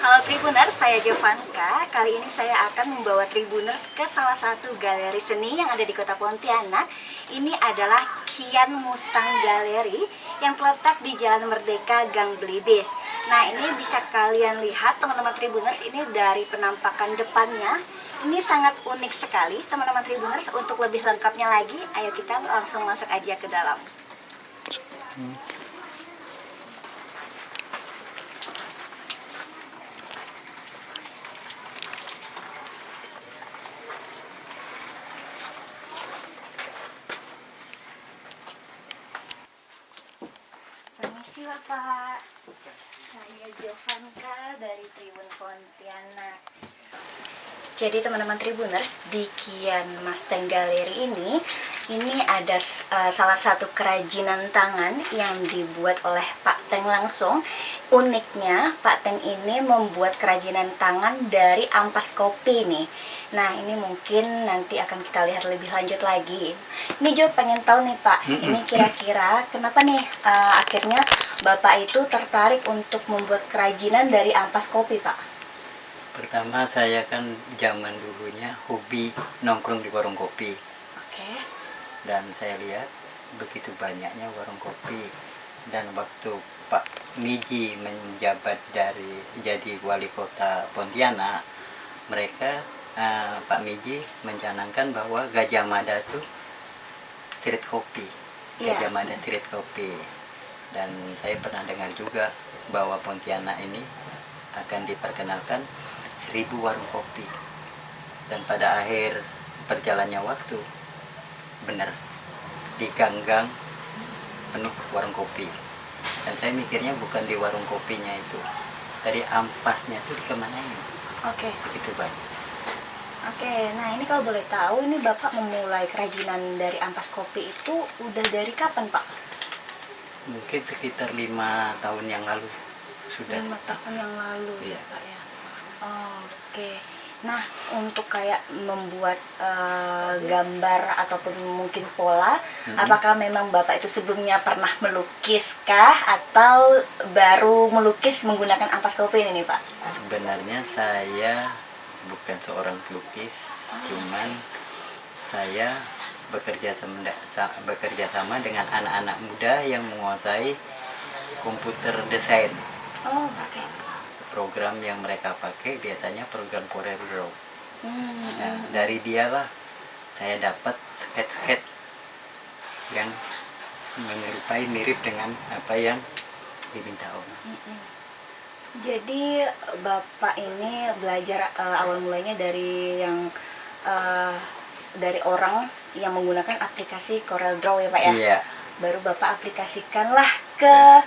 Halo Tribuners, saya Jovanka. Kali ini saya akan membawa Tribuners ke salah satu galeri seni yang ada di Kota Pontianak. Ini adalah Kian Mustang Gallery yang terletak di Jalan Merdeka, Gang Belibis. Nah, ini bisa kalian lihat teman-teman Tribuners, ini dari penampakan depannya. Ini sangat unik sekali teman-teman Tribuners. Untuk lebih lengkapnya lagi, ayo kita langsung masuk aja ke dalam. Permisi Bapak, saya Jovanka dari Tribun Pontianak. Jadi teman-teman Tribuners, di Kian Mustang Gallery ini ada salah satu kerajinan tangan yang dibuat oleh Pak Teng langsung. Uniknya Pak Teng ini membuat kerajinan tangan dari ampas kopi nih. Nah, ini mungkin nanti akan kita lihat lebih lanjut lagi. Ini Jo pengen tahu nih Pak, ini kira-kira kenapa nih akhirnya Bapak itu tertarik untuk membuat kerajinan dari ampas kopi Pak? Pertama, saya kan zaman dulunya hobi nongkrong di warung kopi. Oke. Dan saya lihat begitu banyaknya warung kopi. Dan waktu Pak Miji menjabat jadi wali kota Pontianak, Pak Miji mencanangkan bahwa Gajah Mada itu street kopi. Gajah Mada street kopi. Dan saya pernah dengar juga bahwa Pontianak ini akan diperkenalkan 1000 warung kopi. Dan pada akhir berjalannya waktu, benar, di gang-gang penuh warung kopi. Dan saya mikirnya bukan di warung kopinya itu, tadi ampasnya itu dikemanain. Oke. Begitu banyak. Oke, nah ini kalau boleh tahu, ini Bapak memulai kerajinan dari ampas kopi itu udah dari kapan Pak? Mungkin sekitar 5 tahun yang lalu sudah. 5 tahun yang lalu Iya. ya Pak ya. Oke, nah untuk kayak membuat gambar ataupun mungkin pola, apakah memang Bapak itu sebelumnya pernah melukis kah atau baru melukis menggunakan ampas kopi ini nih Pak? Sebenarnya saya bukan seorang pelukis, cuman saya bekerja sama dengan anak-anak muda yang menguasai komputer desain. Oh, oke. Program yang mereka pakai biasanya program Corel Draw. Nah, dari dialah saya dapat sketch yang menyerupai mirip dengan apa yang diminta orang. Jadi Bapak ini belajar awal mulanya dari dari orang yang menggunakan aplikasi Corel Draw ya Pak ya? Iya. Baru Bapak aplikasikanlah ke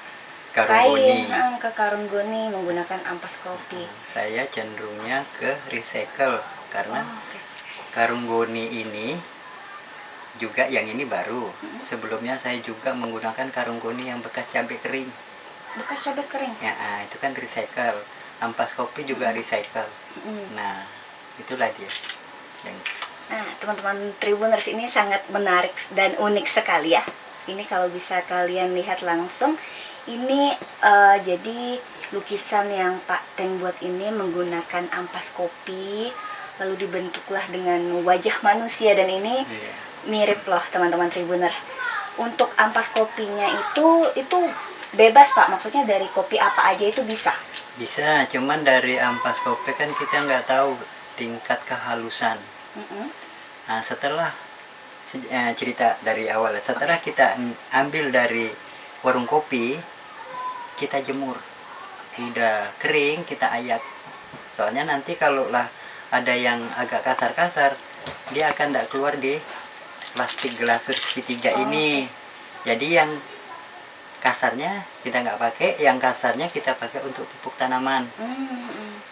Karung-goni. ke karung-goni menggunakan ampas kopi. Saya cenderungnya ke recycle karena karung-goni ini juga, yang ini baru. Sebelumnya saya juga menggunakan karung-goni yang bekas cabai kering. Bekas cabai kering? Ya, itu kan recycle. Ampas kopi juga recycle. Nah, itulah dia. Nah, teman-teman Tribuners, ini sangat menarik dan unik sekali ya. Ini kalau bisa kalian lihat langsung, ini jadi lukisan yang Pak Teng buat ini menggunakan ampas kopi, lalu dibentuklah dengan wajah manusia, dan ini mirip loh teman-teman Tribuners. Untuk ampas kopinya itu bebas Pak, maksudnya dari kopi apa aja itu bisa? Bisa, cuman dari ampas kopi kan kita nggak tahu tingkat kehalusan. Nah, setelah cerita dari awal, setelah kita ambil dari warung kopi, kita jemur, udah kering kita ayak. Soalnya nanti kalau lah ada yang agak kasar-kasar, dia akan tidak keluar di plastik gelasur segitiga ini. Jadi yang kasarnya kita nggak pakai, yang kasarnya kita pakai untuk pupuk tanaman.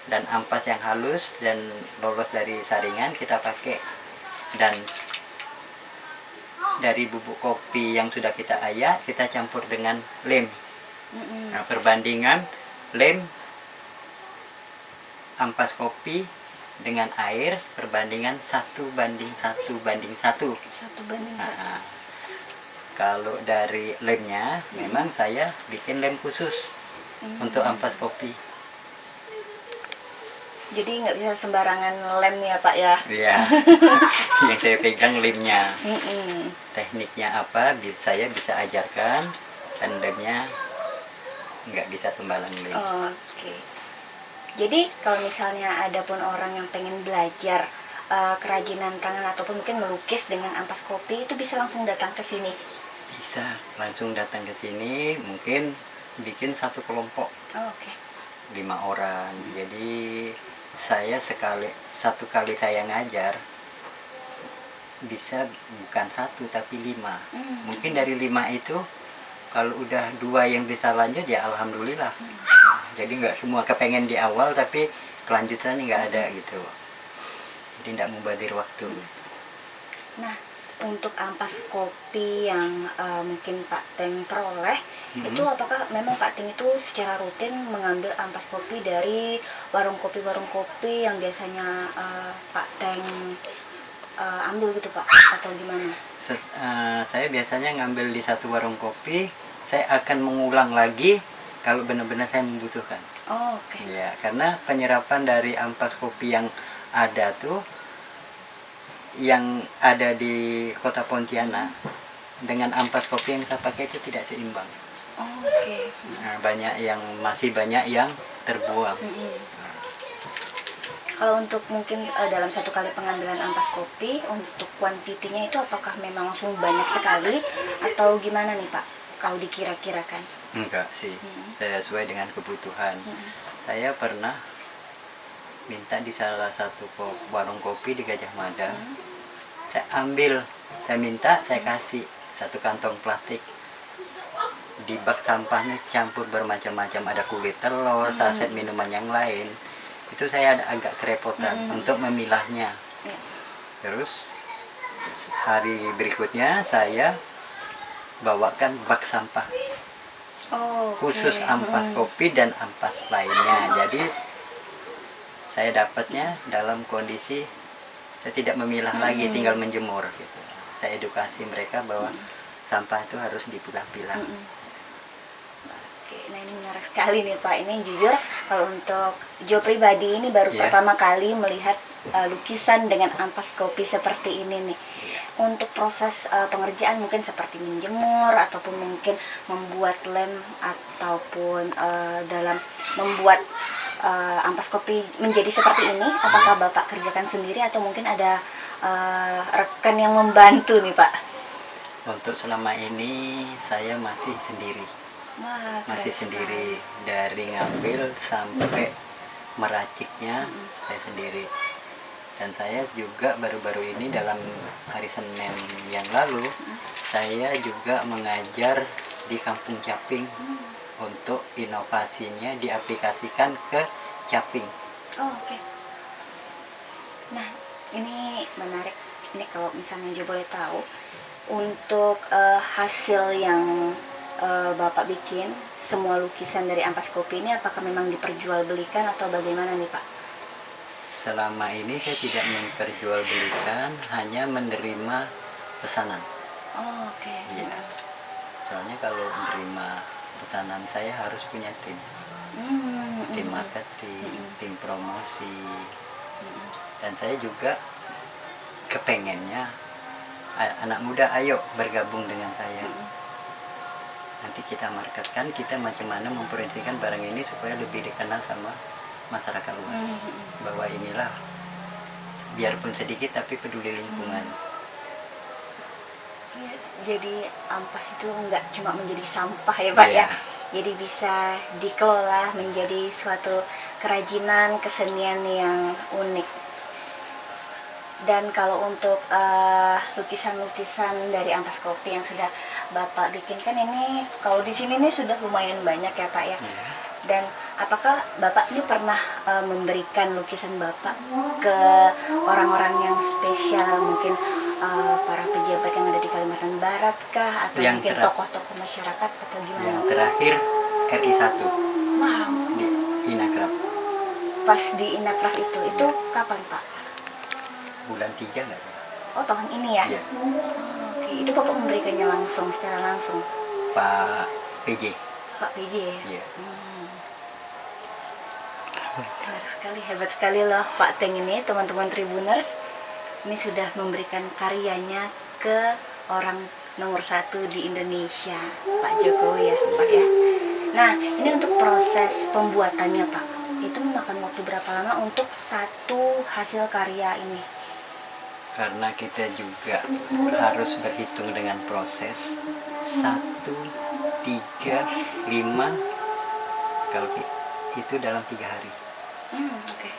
Dan ampas yang halus dan lolos dari saringan kita pakai. Dan dari bubuk kopi yang sudah kita ayak, kita campur dengan lem. Nah, perbandingan lem ampas kopi dengan air, perbandingan 1:1:1. Nah, kalau dari lemnya, memang saya bikin lem khusus untuk ampas kopi. Jadi nggak bisa sembarangan lem ya Pak ya? Iya. Yang saya pegang lemnya. Tekniknya apa? Saya bisa ajarkan, dan lemnya nggak bisa sembarang lem. Oke. Jadi kalau misalnya ada pun orang yang pengen belajar kerajinan tangan ataupun mungkin melukis dengan ampas kopi, itu bisa langsung datang ke sini? Bisa langsung datang ke sini, mungkin bikin satu kelompok. Oke. 5 orang. Jadi saya satu kali saya ngajar bisa bukan 1 tapi 5. Mungkin dari 5 itu kalau udah 2 yang bisa lanjut ya alhamdulillah. Jadi nggak semua kepengen di awal tapi kelanjutannya nggak ada gitu. Jadi tidak mubazir waktu. Nah, untuk ampas kopi yang mungkin Pak Teng peroleh, itu apakah memang Pak Teng itu secara rutin mengambil ampas kopi dari warung kopi yang biasanya Pak Teng ambil gitu Pak, atau gimana? Saya biasanya ngambil di satu warung kopi, saya akan mengulang lagi kalau benar-benar saya membutuhkan. Oke. Ya, karena penyerapan dari ampas kopi yang ada tuh, yang ada di kota Pontianak dengan ampas kopi yang saya pakai itu tidak seimbang. Oke. Nah, masih banyak yang terbuang. Kalau untuk mungkin dalam satu kali pengambilan ampas kopi, untuk kuantitinya itu apakah memang langsung banyak sekali atau gimana nih Pak? Kalau dikira-kirakan? Enggak sih, saya sesuai dengan kebutuhan. Saya pernah minta di salah satu warung kopi di Gajah Mada. Saya minta, saya kasih satu kantong plastik. Di bak sampahnya campur bermacam-macam, ada kulit telur, saset minuman yang lain. Itu saya agak kerepotan untuk memilahnya. Terus hari berikutnya saya bawakan bak sampah khusus ampas kopi dan ampas lainnya. Jadi saya dapatnya dalam kondisi saya tidak memilah lagi, tinggal menjemur gitu. Saya edukasi mereka bahwa sampah itu harus dipilah-pilah. Nah ini menarik sekali nih Pak. Ini jujur kalau untuk Jo pribadi ini baru pertama kali melihat lukisan dengan ampas kopi seperti ini nih. Untuk proses pengerjaan mungkin seperti menjemur ataupun mungkin membuat lem ataupun dalam membuat ampas kopi menjadi seperti ini, apakah Bapak kerjakan sendiri atau mungkin ada rekan yang membantu nih Pak? Untuk selama ini saya masih sendiri. Masih sendiri, dari ngambil sampai meraciknya saya sendiri. Dan saya juga baru-baru ini dalam hari Senin yang lalu saya juga mengajar di Kampung Caping untuk inovasinya diaplikasikan ke caping. Oke. Nah ini menarik. Ini kalau misalnya Jo boleh tahu, untuk hasil yang Bapak bikin, semua lukisan dari ampas kopi ini apakah memang diperjualbelikan atau bagaimana nih Pak? Selama ini saya tidak memperjualbelikan, hanya menerima pesanan. Oke. Iya. Soalnya kalau menerima pesanan saya harus punya tim. Tim marketing, tim promosi. Dan saya juga kepengennya anak muda ayo bergabung dengan saya. Nanti kita marketkan, kita macam mana mempromosikan barang ini supaya lebih dikenal sama masyarakat luas. Bahwa inilah biarpun sedikit tapi peduli lingkungan. Jadi ampas itu nggak cuma menjadi sampah ya Pak ya. Jadi bisa dikelola menjadi suatu kerajinan, kesenian yang unik. Dan kalau untuk lukisan-lukisan dari ampas kopi yang sudah Bapak bikinkan ini, kalau di sini nih sudah lumayan banyak ya Pak ya. Dan apakah Bapak ini pernah memberikan lukisan Bapak ke orang-orang yang spesial, mungkin para pejabat yang ada di Kalimantan Barat kah, atau yang mungkin tokoh-tokoh masyarakat atau gimana? Yang terakhir RI 1. Wow. Di Inakraf. Pas di Inakraf itu kapan Pak? Bulan 3 nggak? Oh tahun ini ya? Iya. Oke, itu Bapak memberikannya secara langsung? Pak PJ. Pak PJ ya? Iya. Menarik hebat sekali loh Pak Teng ini, teman-teman Tribuners. Ini sudah memberikan karyanya ke orang nomor 1 di Indonesia, Pak Jokowi ya Pak ya. Nah, ini untuk proses pembuatannya Pak, itu memakan waktu berapa lama untuk satu hasil karya ini? Karena kita juga harus berhitung dengan proses 1, 3, 5, kalau itu dalam 3 hari. Oke.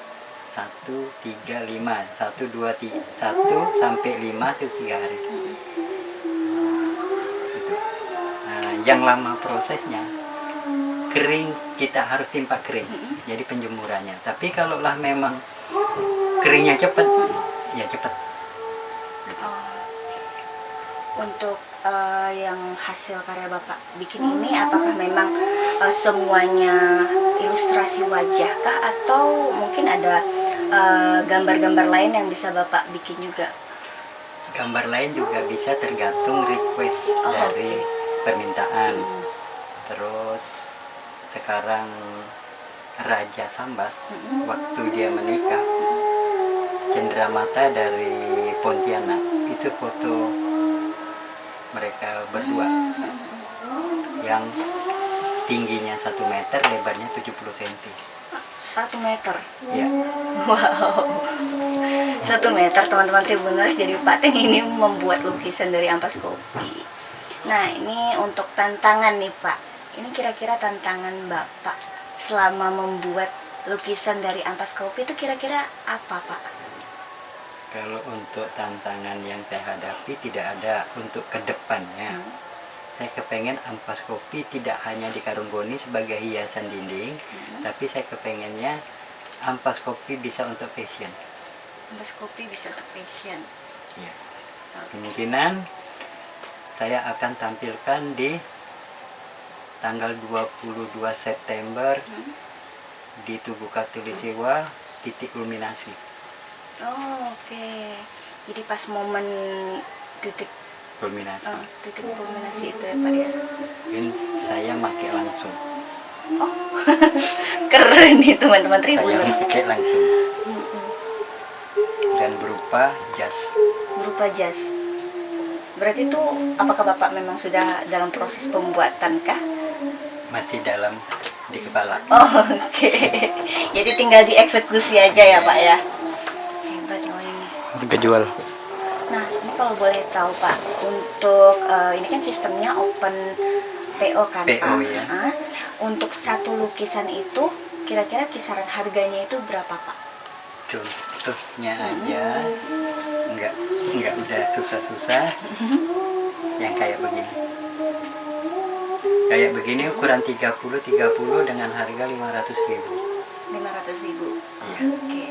1, 3, 5, 1, 2, 3, 1 sampai 5 itu 3 hari. Gitu. Nah, yang lama prosesnya kering, kita harus timpa kering, jadi penjemurannya. Tapi kalaulah memang keringnya cepat, ya cepat. Untuk yang hasil karya Bapak bikin ini, apakah memang semuanya ilustrasi wajah kah, atau mungkin ada gambar-gambar lain yang bisa Bapak bikin juga? Gambar lain juga bisa, tergantung request dari permintaan. Terus sekarang Raja Sambas, waktu dia menikah, cenderamata dari Pontianak, itu foto mereka berdua yang tingginya 1 meter, lebarnya 70 cm. 1 meter? Ya. Wow, 1 meter teman-teman Tribuners. Jadi Pak Teng ini membuat lukisan dari ampas kopi. Nah, ini untuk tantangan nih Pak. Ini kira-kira tantangan Bapak selama membuat lukisan dari ampas kopi itu kira-kira apa Pak? Kalau untuk tantangan yang saya hadapi tidak ada untuk kedepannya. Saya kepengen ampas kopi tidak hanya dikarunggoni sebagai hiasan dinding, tapi saya kepengennya ampas kopi bisa untuk fashion. Ampas kopi bisa untuk fashion. Ya. Kemungkinan saya akan tampilkan di tanggal 22 September di Tugu Katulistiwa, titik kulminasi. Oh, oke. Jadi pas momen titik Kulminasi. titik kulminasi itu ya Pak ya. Mungkin saya pakai langsung. Oh, keren nih teman-teman Saya Tribuners. pakai langsung. Dan berupa jas. Berupa jas. Berarti itu apakah Bapak memang sudah dalam proses pembuatan kah? Masih dalam di kepala. Oh, oke. Jadi tinggal dieksekusi aja ya Pak ya. Hebat loh ini. Kejual. Nah, ini kalau boleh tahu Pak, untuk ini kan sistemnya open PO kan PO, Pak. ya. Untuk satu lukisan itu kira-kira kisaran harganya itu berapa Pak? Contohnya aja, nggak udah susah-susah, yang kayak begini. Kayak begini ukuran 30 dengan harga 500.000. 500.000. Iya. Oke.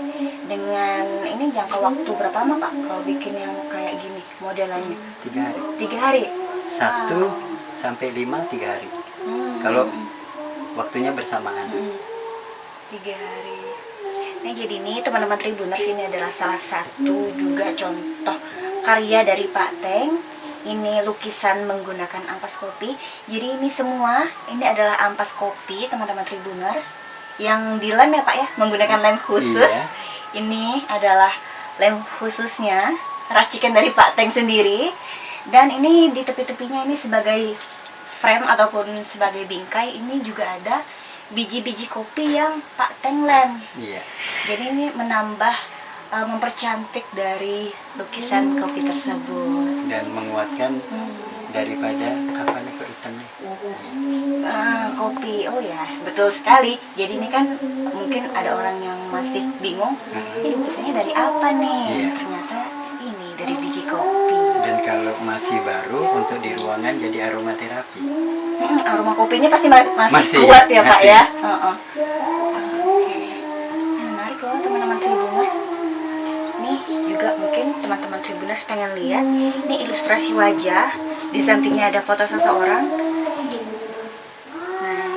Dengan ini jangka waktu berapa lama Pak kalau bikin yang kayak gini modelannya? 3 hari. 3 hari. 1 sampai 5 3 hari. Kalau waktunya bersamaan. 3 hari. Nah, jadi ini teman-teman Tribuners, ini adalah salah satu juga contoh karya dari Pak Teng. Ini lukisan menggunakan ampas kopi. Jadi ini semua ini adalah ampas kopi teman-teman Tribuners yang dilem ya Pak ya, menggunakan lem khusus. Iya. Ini adalah lem khususnya, racikan dari Pak Teng sendiri. Dan ini di tepi-tepinya ini sebagai frame ataupun sebagai bingkai, ini juga ada biji-biji kopi yang Pak Teng lem. Iya. Jadi ini menambah, mempercantik dari lukisan kopi tersebut. Dan menguatkan daripada apa nih kok hitamnya. Kopi, oh ya betul sekali. Jadi ini kan mungkin ada orang yang masih bingung, ini lukisannya dari apa nih? Iya. Ternyata ini dari biji kopi. Dan kalau masih baru untuk di ruangan jadi aromaterapi. Aroma kopinya pasti masih Masih, kuat ya Pak masih. ya. Oke. Menarik loh teman-teman Tribuners. Nih juga mungkin teman-teman Tribuners pengen lihat ini ilustrasi wajah, di sampingnya ada foto seseorang. Nah,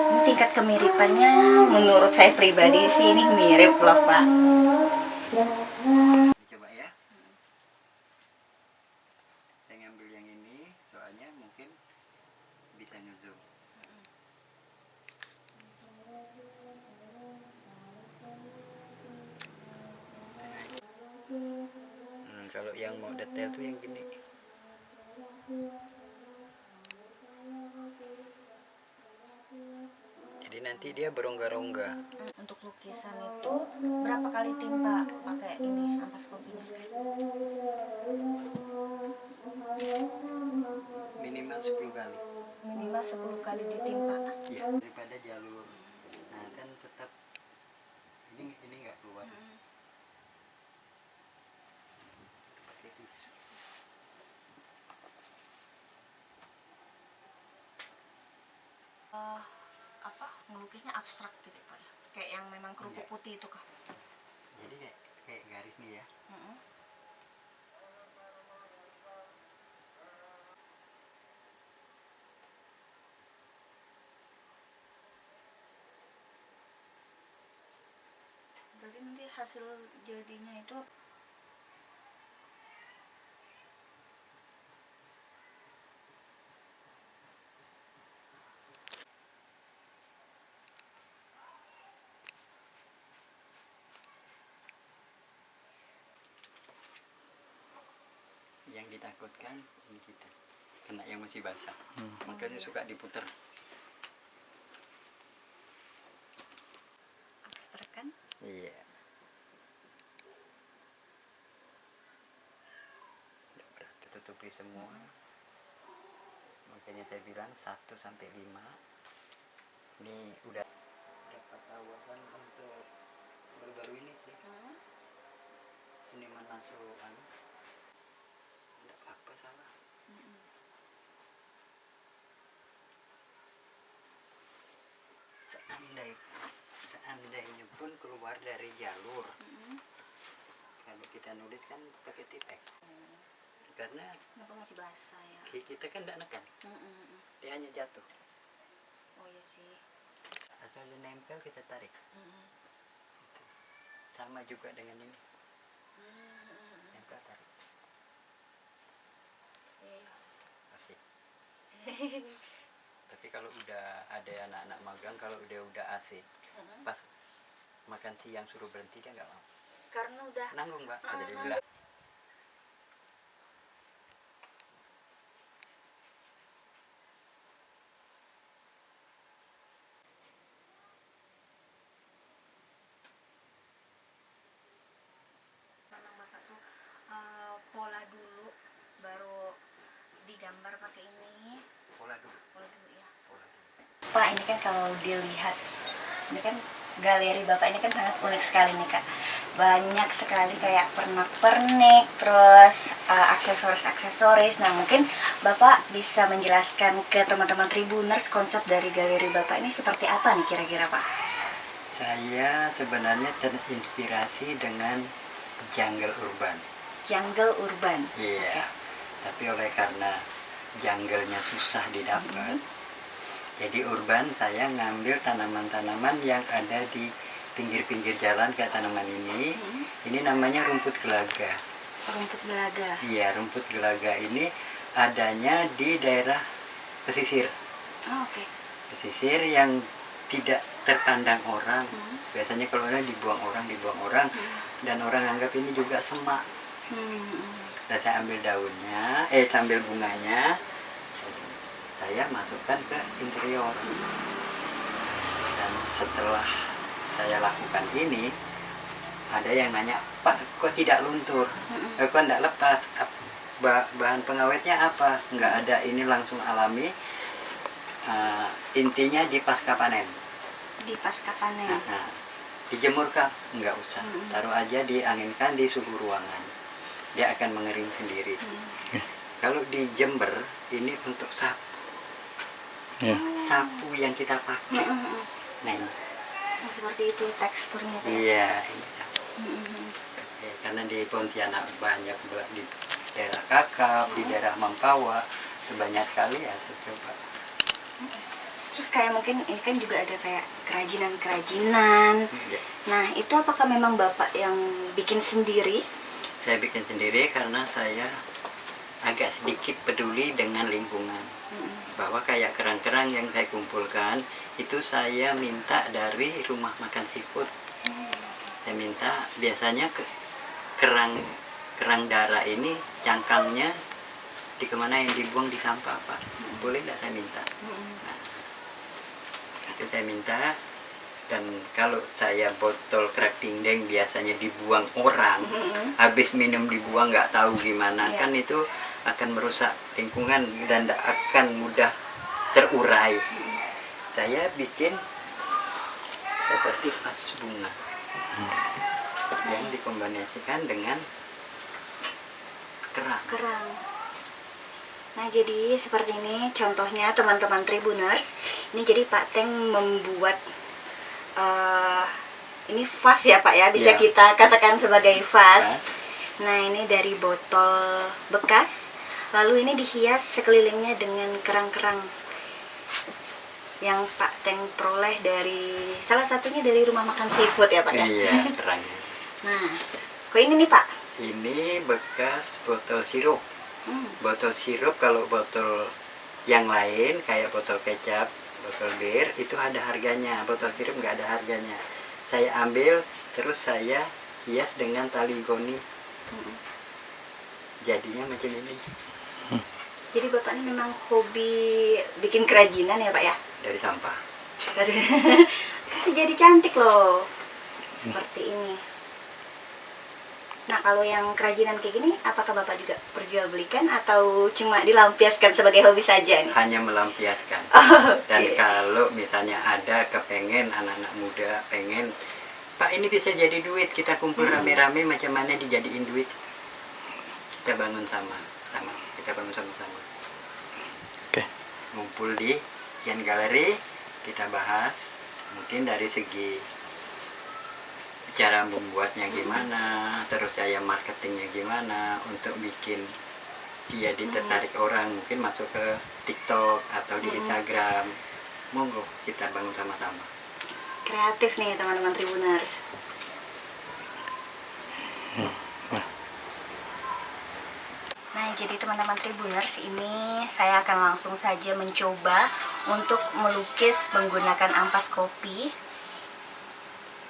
ini tingkat kemiripannya menurut saya pribadi sih ini mirip loh Pak. Coba ya. Saya ngambil yang ini soalnya mungkin bisa ngezoom. kalau yang mau detail tuh yang gini. Jadi nanti dia berongga-rongga. Untuk lukisan itu berapa kali timpa pakai ini ampas kopinya? Minimal 10 kali. Minimal 10 kali ditimpa. Iya, daripada jalur. Nah, kan tetap ini nggak keluar. Pakai tisu. Apa ngelukisnya abstrak gitu Pak ya? Kayak yang memang kerupuk putih itu kah? Jadi kayak garis nih ya. Berarti nanti hasil jadinya itu Yang ditakutkan ini kita kena yang masih basah. Makanya suka diputer. abstrak kan? Iya. Tutupi semua. Makanya saya bilang 1 sampai 5. Ini udah dapat tawaran untuk baru-baru ini sih. Seniman nasuhan. Tidak apa salah. Seandainya pun keluar dari jalur, kalau kita nulis kan pakai tipek, karena Kenapa masih basah ya? kita kan tidak nekan, dia hanya jatuh. Oh iya sih. Asal dia nempel kita tarik. Sama juga dengan ini, nempel tarik. Iya. Asik. Tapi kalau udah ada anak-anak magang, kalau dia udah asik, pas makan siang suruh berhenti dia nggak mau. Karena udah Nanggung Mbak, jadi bilang. memang Bapak tuh pola dulu baru digambar pakai ini. Pola dulu. Pola dulu ya. Pola dulu. Pak, ini kan kalau dilihat, ini kan galeri Bapak ini kan sangat unik sekali nih Kak. Banyak sekali kayak pernak-pernik, terus aksesoris-aksesoris. Nah mungkin Bapak bisa menjelaskan ke teman-teman Tribuners konsep dari galeri Bapak ini seperti apa nih kira-kira Pak? Saya sebenarnya terinspirasi dengan jungle urban. Jungle urban. Iya. Oke. Tapi oleh karena jungle-nya susah didapat, jadi urban saya ngambil tanaman-tanaman yang ada di pinggir-pinggir jalan kayak tanaman ini. Ini namanya rumput gelaga. Rumput gelaga. Iya, rumput gelaga ini adanya di daerah pesisir. Oh, oke. Pesisir yang tidak terpandang orang. Biasanya kalau ada dibuang orang, dan orang anggap ini juga semak. Dan saya ambil daunnya, sambil bunganya, saya masukkan ke interior. Dan setelah saya lakukan ini, ada yang nanya, Pak, kok tidak luntur? Kok tidak lepas? Bahan pengawetnya apa? Nggak ada, ini langsung alami. Intinya di pasca panen. Di pasca panen. Dijemur kah? Nggak usah. Taruh aja, dianginkan di suhu ruangan. Dia akan mengering sendiri. Kalau di Jember, ini untuk sapu. Sapu yang kita pakai. Nah ini. Seperti itu teksturnya. Iya. Karena di Pontianak banyak di daerah Kakap, di daerah Mempawah, sebanyak kali ya saya coba. Terus kayak mungkin ini kan juga ada kayak kerajinan-kerajinan. Nah itu apakah memang Bapak yang bikin sendiri? Saya bikin sendiri karena saya agak sedikit peduli dengan lingkungan. Bahwa kayak kerang-kerang yang saya kumpulkan itu saya minta dari rumah makan seafood. Saya minta biasanya kerang kerang darah ini cangkangnya dikemanain, dibuang di sampah Pak? Boleh nggak saya minta? Nah, itu saya minta. Dan kalau saya botol kerak dinding biasanya dibuang orang, habis minum dibuang nggak tahu gimana, kan itu akan merusak lingkungan dan tidak akan mudah terurai. Saya bikin seperti vas bunga yang dikombinasikan dengan kerang. Nah, jadi seperti ini contohnya teman-teman Tribuners. Ini jadi Pak Teng membuat ini vas ya Pak ya, bisa kita katakan sebagai vas. Nah, ini dari botol bekas, lalu ini dihias sekelilingnya dengan kerang-kerang yang Pak Teng peroleh dari salah satunya dari rumah makan seafood ya Pak ya. Iya, kerangnya. Nah, kok ini nih Pak? Ini bekas botol sirup. Botol sirup, kalau botol yang lain kayak botol kecap, botol bir itu ada harganya, botol sirup nggak ada harganya. Saya ambil terus saya hias dengan tali goni, jadinya macam ini. Jadi Bapak ini memang hobi bikin kerajinan ya Pak ya? Dari sampah. Jadi cantik loh, seperti ini. Nah, kalau yang kerajinan kayak gini, apakah Bapak juga perjualbelikan atau cuma dilampiaskan sebagai hobi saja nih? Hanya melampiaskan. Dan kalau misalnya ada kepengen anak-anak muda pengen, Pak ini bisa jadi duit, kita kumpul rame-rame, macam mana dijadiin duit, kita bangun sama-sama, kita bangun sama-sama. Oke. Ngumpul di Kian Galeri, kita bahas mungkin dari segi cara membuatnya gimana, terus saya marketingnya gimana untuk bikin dia ditertarik orang, mungkin masuk ke TikTok atau di Instagram. Monggo kita bangun sama-sama. Kreatif nih teman-teman Tribuners. Nah, jadi teman-teman Tribuners, ini saya akan langsung saja mencoba untuk melukis menggunakan ampas kopi.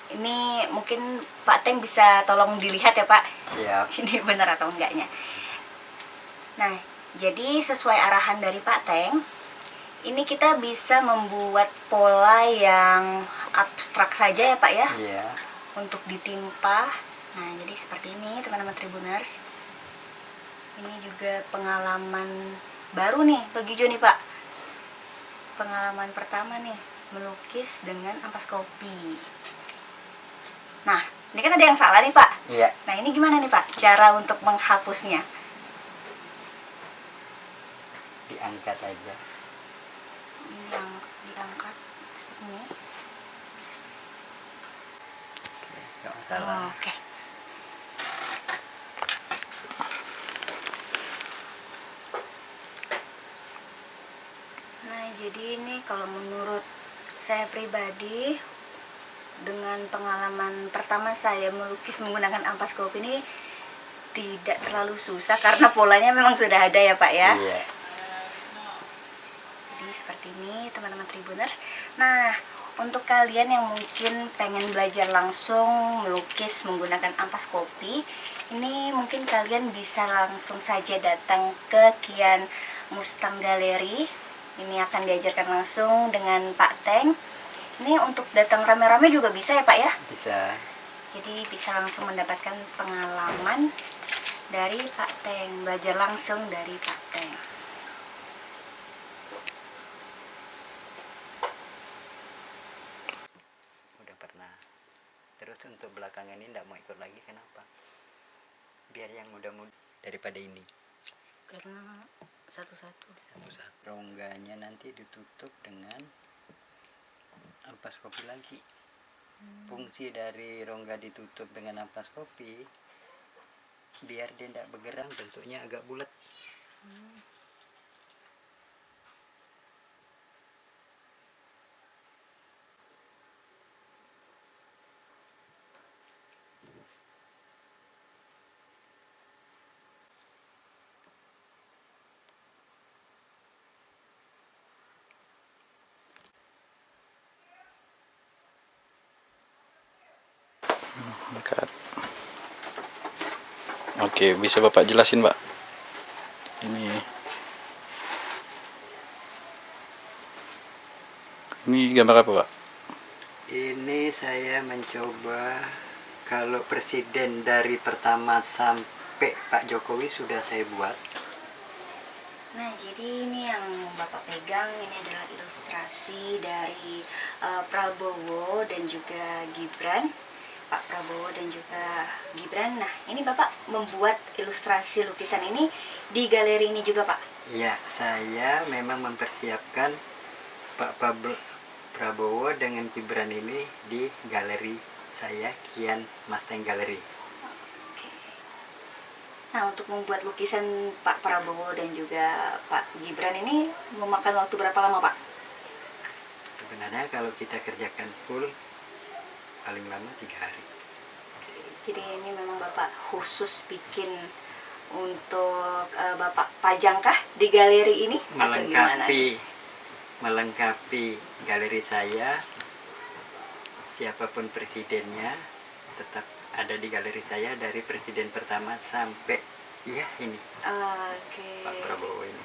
Ini mungkin Pak Teng bisa tolong dilihat ya Pak. Siap. Ini benar atau enggaknya. Nah, jadi sesuai arahan dari Pak Teng, ini kita bisa membuat pola yang abstrak saja ya Pak ya. Iya. Untuk ditimpa. Nah, jadi seperti ini teman-teman Tribuners. Ini juga pengalaman baru nih bagi Joni Pak. Pengalaman pertama nih, melukis dengan ampas kopi. Nah, ini kan ada yang salah nih Pak. Iya. Nah, ini gimana nih Pak cara untuk menghapusnya? Diangkat aja. Ini yang diangkat seperti ini. Nggak masalah. Oke. Nah, jadi ini kalau menurut saya pribadi, dengan pengalaman pertama saya melukis menggunakan ampas kopi ini tidak terlalu susah karena polanya memang sudah ada ya Pak ya. Iya. Jadi seperti ini teman-teman Tribuners. Nah, untuk kalian yang mungkin pengen belajar langsung melukis menggunakan ampas kopi, ini mungkin kalian bisa langsung saja datang ke Kian Mustang Galeri. Ini akan diajarkan langsung dengan Pak Teng. Ini untuk datang rame-rame juga bisa ya Pak ya? Bisa. Jadi bisa langsung mendapatkan pengalaman dari Pak Teng, belajar langsung dari Pak Teng. Udah pernah. Terus untuk belakangan ini tidak mau ikut lagi, kenapa? Biar yang muda-muda daripada ini. Karena satu-satu. Rongganya nanti ditutup dengan ampas kopi lagi. Fungsi dari rongga ditutup dengan ampas kopi biar dia tidak bergerak, bentuknya agak bulat. Angkat. Oke. Oke, bisa Bapak jelasin, Pak? Ini gambar apa, Pak? Ini saya mencoba, kalau presiden dari pertama sampai Pak Jokowi sudah saya buat. Nah, jadi ini yang Bapak pegang ini adalah ilustrasi dari Prabowo dan juga Gibran. Pak Prabowo dan juga Gibran. Nah, ini Bapak membuat ilustrasi lukisan ini di galeri ini juga, Pak? Ya, saya memang mempersiapkan Pak Prabowo dengan Gibran ini di galeri saya, Kian Mustang Gallery. Nah, untuk membuat lukisan Pak Prabowo dan juga Pak Gibran ini memakan waktu berapa lama, Pak? Sebenarnya kalau kita kerjakan full, paling lama 3 hari. Jadi ini memang Bapak khusus bikin untuk Bapak pajangkah di galeri ini? Atau gimana? Melengkapi galeri saya, siapapun presidennya tetap ada di galeri saya, dari presiden pertama sampai ini Pak Prabowo ini.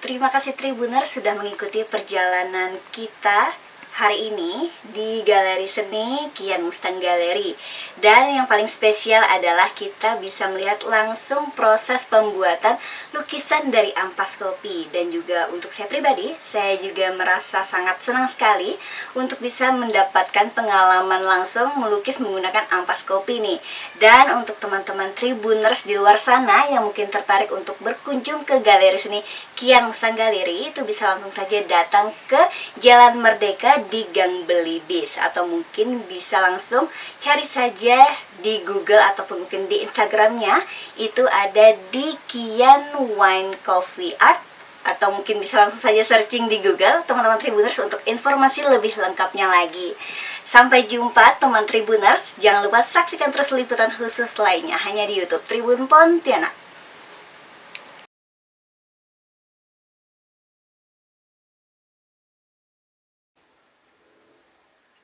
Terima kasih Tribuners sudah mengikuti perjalanan kita hari ini di Galeri Seni Kian Mustang Gallery. Dan yang paling spesial adalah kita bisa melihat langsung proses pembuatan lukisan dari ampas kopi. Dan juga untuk saya pribadi, saya juga merasa sangat senang sekali untuk bisa mendapatkan pengalaman langsung melukis menggunakan ampas kopi nih. Dan untuk teman-teman Tribuners di luar sana yang mungkin tertarik untuk berkunjung ke Galeri Seni Kian Mustang Gallery, itu bisa langsung saja datang ke Jalan Merdeka di Gang Belibis, atau mungkin bisa langsung cari saja di Google ataupun mungkin di Instagramnya, itu ada di Kian Wine Coffee Art, atau mungkin bisa langsung saja searching di Google teman-teman Tribuners untuk informasi lebih lengkapnya lagi. Sampai jumpa teman Tribuners, jangan lupa saksikan terus liputan khusus lainnya hanya di YouTube Tribun Pontianak.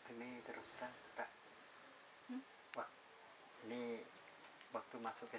Ini terus terang, Pak. Wah, ini waktu masuk ke